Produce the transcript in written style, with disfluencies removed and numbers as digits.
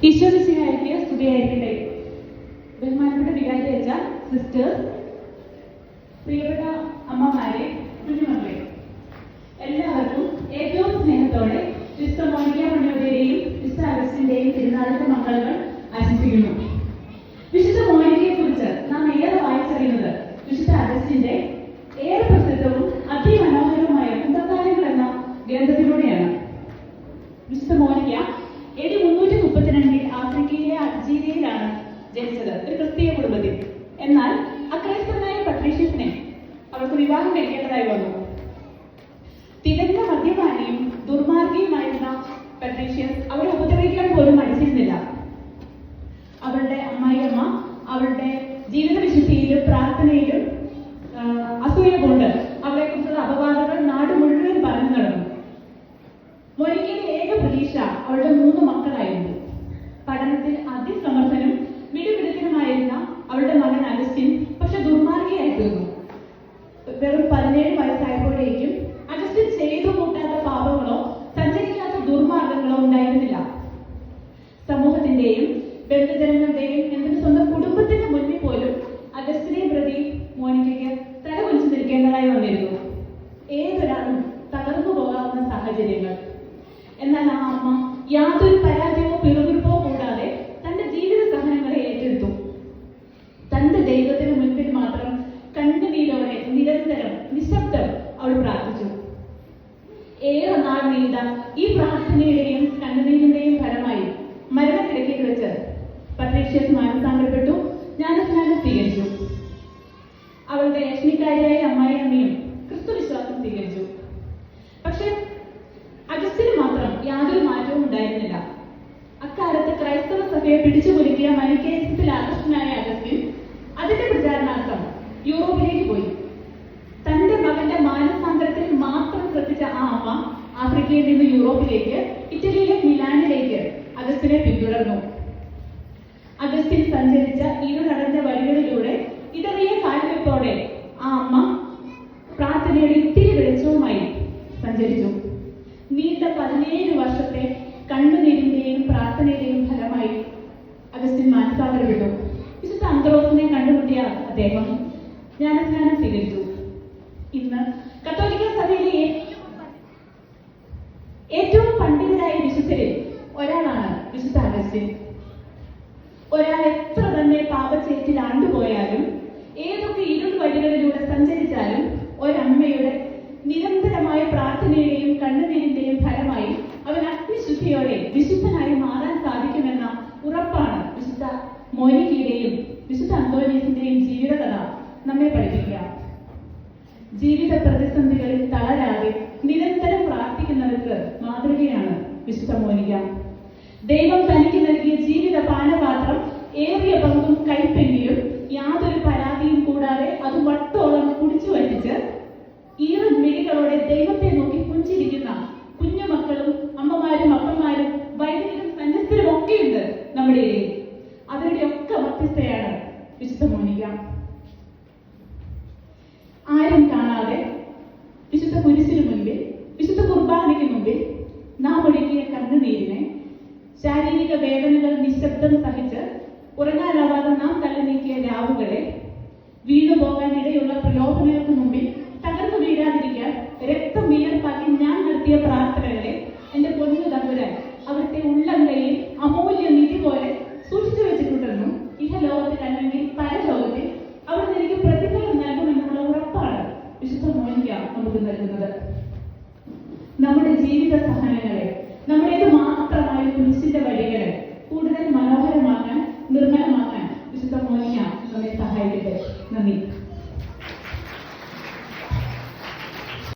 ഈശോമിശിഹായ്ക്ക് സ്തുതിയായിരിക്കട്ടെ. ബഹുമാനപ്പെട്ട വികാരി അച്ഛ, സിസ്റ്റേഴ്സ്, പ്രിയപ്പെട്ട അമ്മമാരെ, കുഞ്ഞുമക്കളെ, എല്ലാവർക്കും ഏറ്റവും സ്നേഹത്തോടെ വിശുദ്ധ മോനിക്ക പുണ്യവതിയുടെയും വിശുദ്ധ അഗസ്റ്റിന്റെയും തിരുനാളിന്റെ മംഗളങ്ങൾ ആശംസിക്കുന്നു. വിശുദ്ധ മോനിക്കയെ കുറിച്ച് നാം ഏറെ വായിച്ചറിയുന്നത് വിശുദ്ധ അഗസ്റ്റിന്റെ ഏറെ പ്രസിദ്ധവും അതിമനോഹരവുമായ കുന്തക്കാലങ്ങൾ എന്ന ഗ്രന്ഥത്തിലൂടെയാണ്. വിശുദ്ധ മോനിക്ക AD 332 ആഫ്രിക്കയിലെ അൾജീരിയയിലാണ് ജനിച്ചത്, ഒരു ക്രിസ്തീയ കുടുംബത്തിൽ. എന്നാൽ അക്രൈസ്തവനായ പട്രീഷ്യസിനെ അവർക്ക് വിവാഹം കഴിക്കേണ്ടതായി വന്നു. തികഞ്ഞ മദ്യപാനിയും ദുർമാർഗിയുമായിരുന്ന പട്രീഷ്യസ് അവരെ ഉപദ്രവിക്കാൻ പോലും മടിച്ചിരുന്നില്ല. അവളുടെ അമ്മായിയമ്മ അവളുടെ ജീവിത വിശുദ്ധിയിലും പ്രാർത്ഥനയിലും അസൂയ കൊണ്ട് അവരെ കുറിച്ചുള്ള അപവാദങ്ങൾ നാട് മുഴുവൻ പറഞ്ഞു നടന്നു. മോനിക്കയുടെ ഏക പ്രതീക്ഷ അവളുടെ 3 മക്കളായിരുന്നു. പഠനത്തിൽ അതിസമർത്ഥനും മിടുമിടുക്കനുമായിരുന്ന അവളുടെ മകൻ അഗസ്റ്റിൻ പക്ഷെ ദുർമാർഗിയായി തീർന്നു. വെറും 17 വയസ്സായപ്പോഴേക്കും അഗസ്റ്റിൻ ചെയ്തു കൂട്ടാത്ത പാപങ്ങളോ സഞ്ചരിക്കാത്ത ദുർമാർഗങ്ങളോ ഉണ്ടായിരുന്നില്ല. സമൂഹത്തിന്റെയും ബന്ധുജനങ്ങളുടെയും എന്തിന് സ്വന്തം കുടുംബത്തിന്റെ മുന്നിൽ പോലും അഗസ്റ്റിനെ പ്രതി മോനിക്കയ്ക്ക് തല കുനിച്ചു നിൽക്കേണ്ടതായി വന്നിരുന്നു. ഏതൊരാളും തകർന്നു പോകാവുന്ന സാഹചര്യങ്ങൾ. എന്നാൽ ആ അമ്മ യാതൊരു പരാജയമോ പിറുപിറുപ്പോ കൂടാതെ തന്റെ ജീവിത സഹനങ്ങളെ ഏറ്റെടുത്തു. തന്റെ ദൈവത്തിന് മുൻപിൽ മാത്രം കണ്ണുനീരോടെ നിരന്തരം നിശബ്ദം അവൾ പ്രാർത്ഥിച്ചു. ഏറെ നാൾ നീണ്ട ഈ പ്രാർത്ഥനയുടെയും കണ്ണുനീരിന്റെയും ഫലമായി മരണക്കിടക്കയിൽ വെച്ച് പട്രീഷ്യസ് മാനസാന്തരപ്പെട്ടു, ജ്ഞാനസ്നാനം സ്വീകരിച്ചു. അവളുടെ യജ്ഞിക്കാരിയായ അമ്മായിയമ്മയും ക്രിസ്തുവിശ്വാസം സ്വീകരിച്ചു. പക്ഷെ അഗസ്റ്റിന് മാത്രം യാതൊരു മാറ്റവും ഉണ്ടായിരുന്നില്ല. അക്കാലത്ത് ക്രൈസ്തവ സഭയെ പിടിച്ചുകുലുക്കിയ മനിക്കേയസത്തിൽ ആകൃഷ്ടനായ അഗസ്റ്റിൻ അതിന്റെ പ്രചാരണാർത്ഥം യൂറോപ്പിലേക്ക് പോയി. തന്റെ മകന്റെ മാനസാന്തരത്തിൽ മാത്രം ശ്രദ്ധിച്ച ആ അമ്മ ആഫ്രിക്കയിൽ നിന്ന് യൂറോപ്പിലേക്ക്, ഇറ്റലിയിലെ മിലാനിലേക്ക് അഗസ്റ്റിനെ പിന്തുടർന്നു. അഗസ്റ്റിൻ സഞ്ചരിച്ച ഇരുളടഞ്ഞ വഴികളിലൂടെ ഇടറിയ കാൽവെപ്പോടെ ആ അമ്മ പ്രാർത്ഥനയുടെ ഇത്തിരി വെളിച്ചവുമായി സഞ്ചരിച്ചു. നീണ്ട 17 വർഷത്തെ കണ്ണുനീരിന്റെയും പ്രാർത്ഥനയുടെയും ഫലമായി അഗസ്റ്റിൻ മാനസാന്തരപ്പെട്ടു. വിശുദ്ധ അന്ത്രോസിനെ കണ്ടുമുട്ടിയ അദ്ദേഹം ജ്ഞാനസ്നാനം സ്വീകരിച്ചു. ഇന്ന് കത്തോലിക്ക സഭയിലെ ഏറ്റവും പണ്ഡിതരായ വിശുദ്ധരിൽ ഒരാളാണ് വിശുദ്ധ അഗസ്റ്റിൻ. ഒരാൾ എത്ര തന്നെ പാപച്ചേറ്റിൽ ആണ്ടുപോയാലും, ഏതൊക്കെ ഇരുൾ വഴികളിലൂടെ സഞ്ചരിച്ചാലും, ഒരമ്മയുടെ നിരന്തരമായ പ്രാർത്ഥനയുടെയും കണ്ണുനീരിന്റെയും ഫലമായി അവൻ അഗ്നിശുദ്ധിയോടെ വിശുദ്ധനായി മാറാൻ സാധിക്കുമെന്ന ഉറപ്പാണ് വിശുദ്ധ മോനിക്കയുടെയും വിശുദ്ധ അന്തോനീസിന്റെയും ജീവിതകഥ നമ്മെ പഠിപ്പിക്കുക. ജീവിത പ്രതിസന്ധികളിൽ തളരാതെ നിരന്തരം പ്രാർത്ഥിക്കുന്നവർക്ക് മാതൃകയാണ് വിശുദ്ധ മോനിക്ക. ദൈവം തനിക്ക് നൽകിയ ജീവിത പാനപാത്രം ഏറിയ പങ്കും കൈപ്പെങ്കിലും യാതൊരു പരാതിയും കൂടാതെ അത് വട്ടോളം കുടിച്ചു വറ്റിച്ച് ഈറൻ മിഴികളോടെ ദൈവത്തെ നോക്കി പുഞ്ചിരിക്കുന്ന കുഞ്ഞുമക്കളും അമ്മമാരും അപ്പന്മാരും വൈദികരും സന്യസ്തരും ഒക്കെയുണ്ട് നമ്മുടെ ഇടയിൽ. അവരുടെ ഒക്കെ മധ്യസ്ഥയാണ് വിശുദ്ധ മോനിക്ക. ആരും കാണാതെ വിശുദ്ധ കുരിശിന് മുൻപിൽ, വിശുദ്ധ കുർബാനയ്ക്ക് മുമ്പിൽ നാം ഒഴുക്കിയ കണ്ണുനീരിനെ, ശാരീരിക വേദനകൾ നിശബ്ദം സഹിച്ച് ഉറങ്ങാനാവാതെ നാം തള്ളി നീക്കിയ രാവുകളെ, വീണുപോകാൻ ഇടയുള്ള പ്രലോഭനങ്ങൾക്ക് മുമ്പിൽ തകർന്നു വീഴാതിരിക്കാൻ രക്തം വിയർപ്പാക്കി ഞാൻ നടത്തിയ പ്രാർത്ഥനകളെ എന്റെ പൊന്നു തമ്പുരാൻ അവിടുത്തെ ഉള്ളം കൈയിൽ അമൂല്യ നിധി പോലെ സൂക്ഷിച്ചു വെച്ചിട്ടുണ്ടെന്നും ഇഹലോകത്തിൽ അല്ലെങ്കിൽ പരലോകത്തിൽ അവിടുന്ന് എനിക്ക് പ്രതിഫലം നൽകുമെന്നുള്ള ഉറപ്പാണ് വിശുദ്ധ മോനിക്ക നമുക്ക് നൽകുന്നത്. നമ്മുടെ ജീവിത സഹനങ്ങളെ, നമ്മുടേത് മാത്രമായ കുരിശിന്റെ വഴികളെ കൂടുതൽ മനോഹരമാക്കാൻ, നിർമ്മലമാക്കാൻ വിശുദ്ധ മോനിക്ക നമ്മെ സഹായിക്കട്ടെ. നന്ദി.